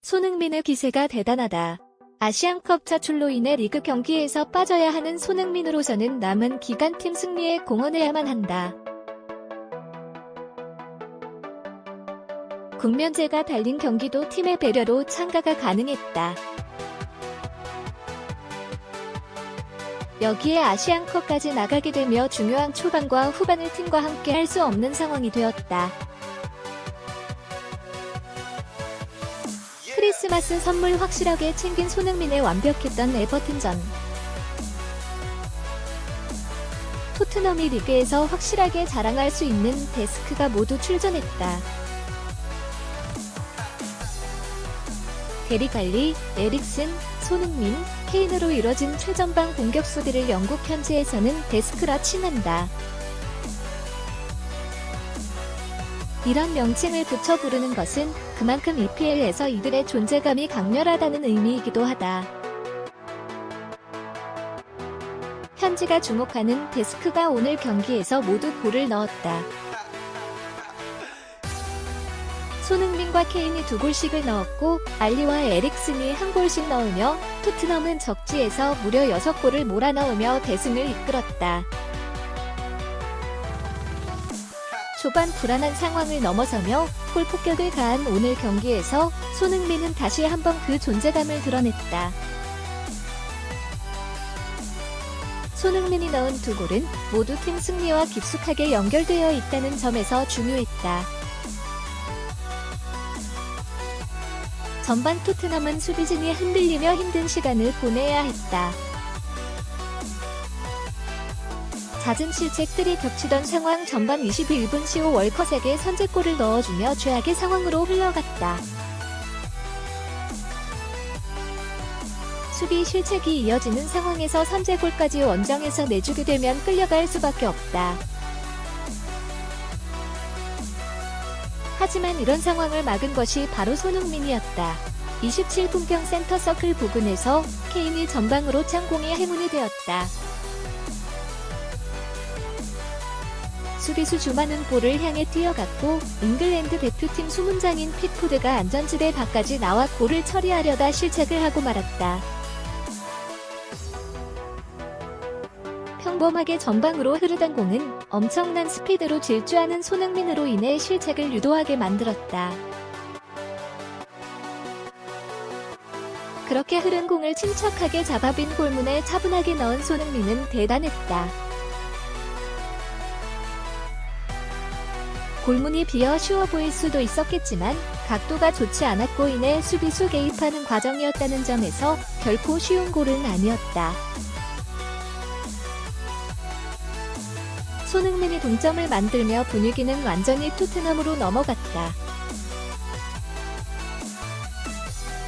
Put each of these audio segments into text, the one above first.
손흥민의 기세가 대단하다. 아시안컵 차출로 인해 리그 경기에서 빠져야 하는 손흥민으로서는 남은 기간 팀 승리에 공헌해야만 한다. 국면제가 달린 경기도 팀의 배려로 참가가 가능했다. 여기에 아시안컵까지 나가게 되며 중요한 초반과 후반을 팀과 함께 할 수 없는 상황이 되었다. 크리스마스 선물 확실하게 챙긴 손흥민의 완벽했던 에버튼전. 토트넘이 리그에서 확실하게 자랑할 수 있는 데스크가 모두 출전했다. 데릭 알리, 에릭슨, 손흥민, 케인으로 이뤄진 최전방 공격수들을 영국 현지에서는 데스크라 칭한다. 이런 명칭을 붙여 부르는 것은 그만큼 EPL에서 이들의 존재감이 강렬하다는 의미이기도 하다. 현지가 주목하는 데스크가 오늘 경기에서 모두 골을 넣었다. 손흥민과 케인이 2골씩을 넣었고 알리와 에릭슨이 1골씩 넣으며 토트넘은 적지에서 무려 6골을 몰아넣으며 대승을 이끌었다. 초반 불안한 상황을 넘어서며 골 폭격을 가한 오늘 경기에서 손흥민은 다시 한번 그 존재감을 드러냈다. 손흥민이 넣은 2골은 모두 팀 승리와 깊숙하게 연결되어 있다는 점에서 중요했다. 전반 토트넘은 수비진이 흔들리며 힘든 시간을 보내야 했다. 잦은 실책들이 겹치던 상황 전반 21분 시오 월컷에게 선제골을 넣어주며 최악의 상황으로 흘러갔다. 수비 실책이 이어지는 상황에서 선제골까지 원정에서 내주게 되면 끌려갈 수밖에 없다. 하지만 이런 상황을 막은 것이 바로 손흥민이었다. 27분경 센터 서클 부근에서 케인이 전방으로 창공의 행운이 되었다. 수비수 주마는 볼을 향해 뛰어갔고 잉글랜드 대표팀 수문장인 픽포드가 안전지대 밖까지 나와 골을 처리하려다 실책을 하고 말았다. 평범하게 전방으로 흐르던 공은 엄청난 스피드로 질주하는 손흥민으로 인해 실책을 유도하게 만들었다. 그렇게 흐른 공을 침착하게 잡아빈 골문에 차분하게 넣은 손흥민은 대단했다. 골문이 비어 쉬워 보일 수도 있었겠지만 각도가 좋지 않았고 인해 수비수 개입하는 과정이었다는 점에서 결코 쉬운 골은 아니었다. 손흥민이 동점을 만들며 분위기는 완전히 토트넘으로 넘어갔다.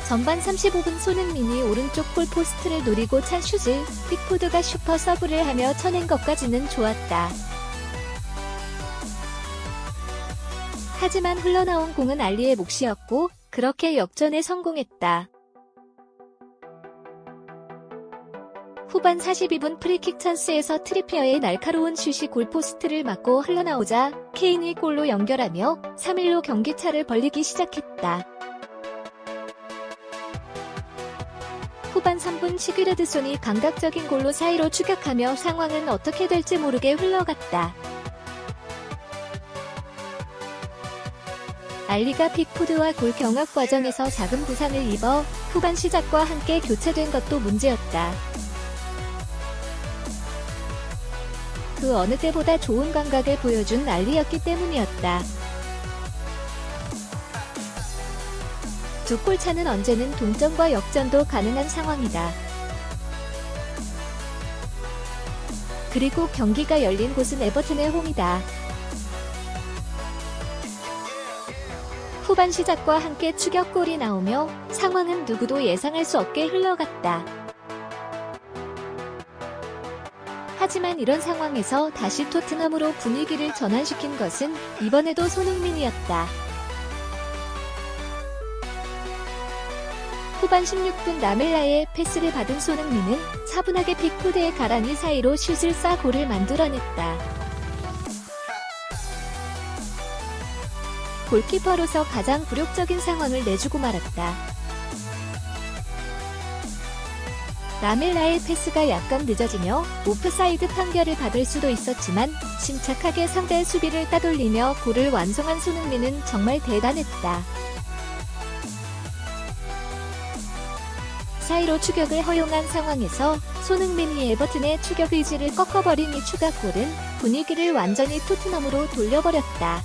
전반 35분 손흥민이 오른쪽 골포스트를 노리고 찬 슛을 픽포드가 슈퍼 서브를 하며 쳐낸 것까지는 좋았다. 하지만 흘러나온 공은 알리의 몫이었고 그렇게 역전에 성공했다. 후반 42분 프리킥 찬스에서 트리피어의 날카로운 슛이 골포스트를 맞고 흘러나오자 케인이 골로 연결하며 3-1로 경기차를 벌리기 시작했다. 후반 3분 시그르드손이 감각적인 골로 사이로 추격하며 상황은 어떻게 될지 모르게 흘러갔다. 알리가 픽포드와 골 경합 과정에서 작은 부상을 입어 후반 시작과 함께 교체된 것도 문제였다. 그 어느 때보다 좋은 감각을 보여준 알리였기 때문이었다. 2골 차는 언제는 동점과 역전도 가능한 상황이다. 그리고 경기가 열린 곳은 에버튼의 홈이다. 후반 시작과 함께 추격골이 나오며 상황은 누구도 예상할 수 없게 흘러갔다. 하지만 이런 상황에서 다시 토트넘으로 분위기를 전환시킨 것은 이번에도 손흥민이었다. 후반 16분 라멜라의 패스를 받은 손흥민은 차분하게 픽포드의 가랑이 사이로 슛을 쏴 골을 만들어냈다. 골키퍼로서 가장 굴욕적인 상황을 내주고 말았다. 라멜라의 패스가 약간 늦어지며 오프사이드 판결을 받을 수도 있었지만 침착하게 상대 수비를 따돌리며 골을 완성한 손흥민은 정말 대단했다. 사이로 추격을 허용한 상황에서 손흥민이 에버튼의 추격 의지를 꺾어버린 이 추가골은 분위기를 완전히 토트넘으로 돌려버렸다.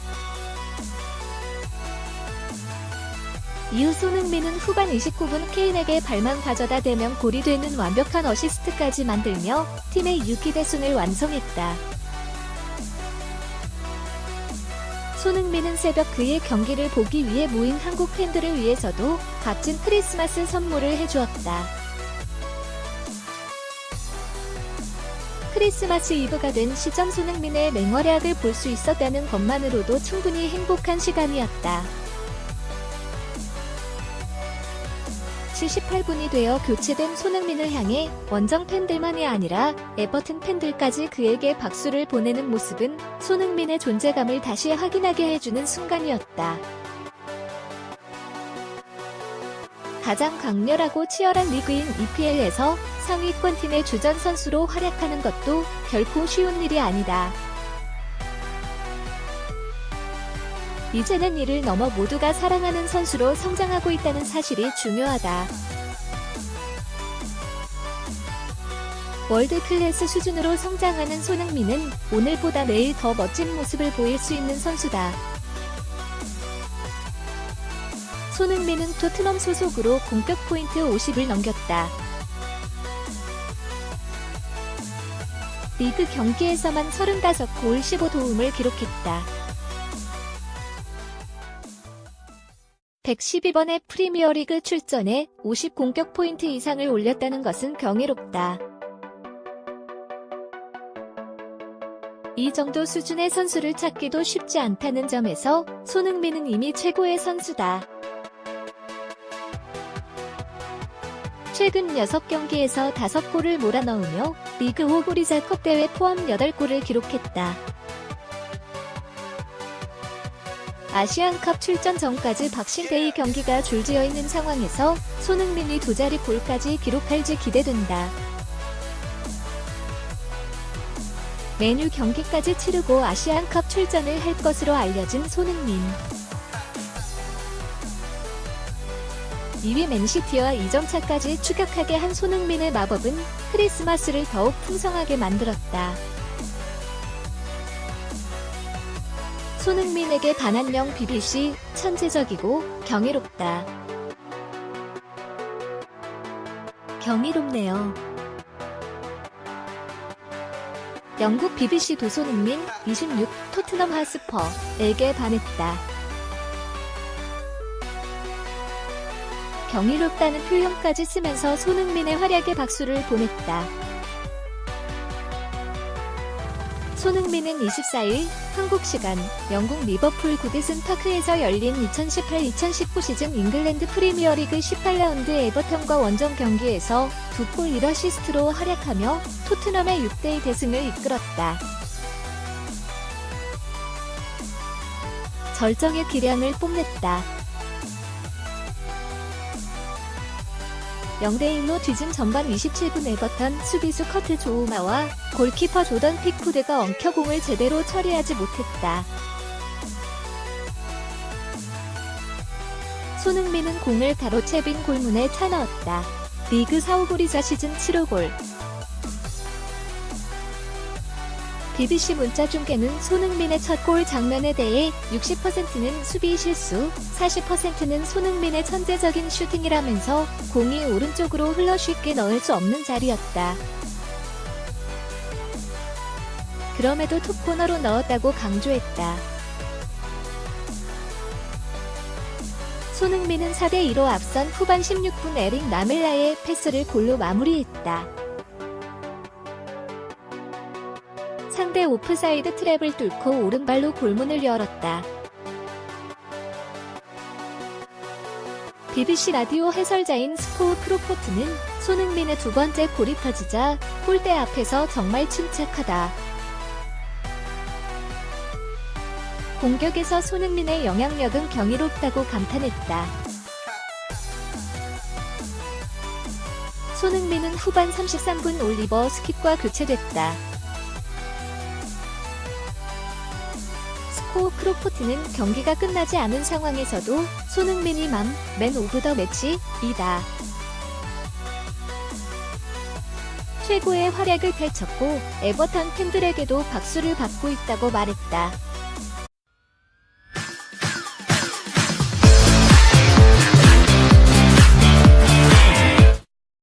이후 손흥민은 후반 29분 케인에게 발만 가져다 대면 골이 되는 완벽한 어시스트까지 만들며 팀의 6위 대승을 완성했다. 손흥민은 새벽 그의 경기를 보기 위해 모인 한국 팬들을 위해서도 값진 크리스마스 선물을 해주었다. 크리스마스 이브가 된 시점 손흥민의 맹활약을 볼 수 있었다는 것만으로도 충분히 행복한 시간이었다. 78분이 되어 교체된 손흥민을 향해 원정 팬들만이 아니라 에버튼 팬들까지 그에게 박수를 보내는 모습은 손흥민의 존재감을 다시 확인하게 해주는 순간이었다. 가장 강렬하고 치열한 리그인 EPL에서 상위권 팀의 주전 선수로 활약하는 것도 결코 쉬운 일이 아니다. 이제는 이를 넘어 모두가 사랑하는 선수로 성장하고 있다는 사실이 중요하다. 월드 클래스 수준으로 성장하는 손흥민은 오늘보다 내일 더 멋진 모습을 보일 수 있는 선수다. 손흥민은 토트넘 소속으로 공격 포인트 50을 넘겼다. 리그 경기에서만 35골 15도움을 기록했다. 112번의 프리미어리그 출전에 50 공격 포인트 이상을 올렸다는 것은 경이롭다. 이 정도 수준의 선수를 찾기도 쉽지 않다는 점에서 손흥민은 이미 최고의 선수다. 최근 6경기에서 5골을 몰아넣으며 리그 5 고리자컵 대회 포함 8골을 기록했다. 아시안컵 출전 전까지 박싱데이 경기가 줄지어 있는 상황에서 손흥민이 두 자리 골까지 기록할지 기대된다. 메뉴 경기까지 치르고 아시안컵 출전을 할 것으로 알려진 손흥민. 2위 맨시티와 2점 차까지 추격하게 한 손흥민의 마법은 크리스마스를 더욱 풍성하게 만들었다. 손흥민에게 반한명 BBC, 천재적이고 경이롭다. 경이롭네요. 영국 BBC 도손흥민, 26, 토트넘 하스퍼에게 반했다. 경이롭다는 표현까지 쓰면서 손흥민의 활약에 박수를 보냈다. 손흥민은 24일 한국 시간 영국 리버풀 구디슨 파크에서 열린 2018-2019 시즌 잉글랜드 프리미어리그 18라운드 에버턴과 원정 경기에서 2골 1어시스트로 활약하며 토트넘의 6대2 대승을 이끌었다. 절정의 기량을 뽐냈다. 0대1로 뒤진 전반 27분 에버턴 수비수 커트 조우마와 골키퍼 조던 픽푸드가 엉켜 공을 제대로 처리하지 못했다. 손흥민은 공을 가로채 빈 골문에 차 넣었다. 리그 4호골이자 시즌 7호골. BBC 문자 중계는 손흥민의 첫 골 장면에 대해 60%는 수비 실수, 40%는 손흥민의 천재적인 슈팅이라면서 공이 오른쪽으로 흘러 쉽게 넣을 수 없는 자리였다. 그럼에도 톱코너로 넣었다고 강조했다. 손흥민은 4대2로 앞선 후반 16분 에릭 라멜라의 패스를 골로 마무리했다. 상대 오프사이드 트랩을 뚫고 오른발로 골문을 열었다. BBC 라디오 해설자인 스코우 크로포트는 손흥민의 두 번째 골이 터지자 골대 앞에서 정말 침착하다. 공격에서 손흥민의 영향력은 경이롭다고 감탄했다. 손흥민은 후반 33분 올리버 스킵과 교체됐다. 스코어 크로포트는 경기가 끝나지 않은 상황에서도 손흥민이 맨 오브 더 매치이다. 최고의 활약을 펼쳤고 에버턴 팬들에게도 박수를 받고 있다고 말했다.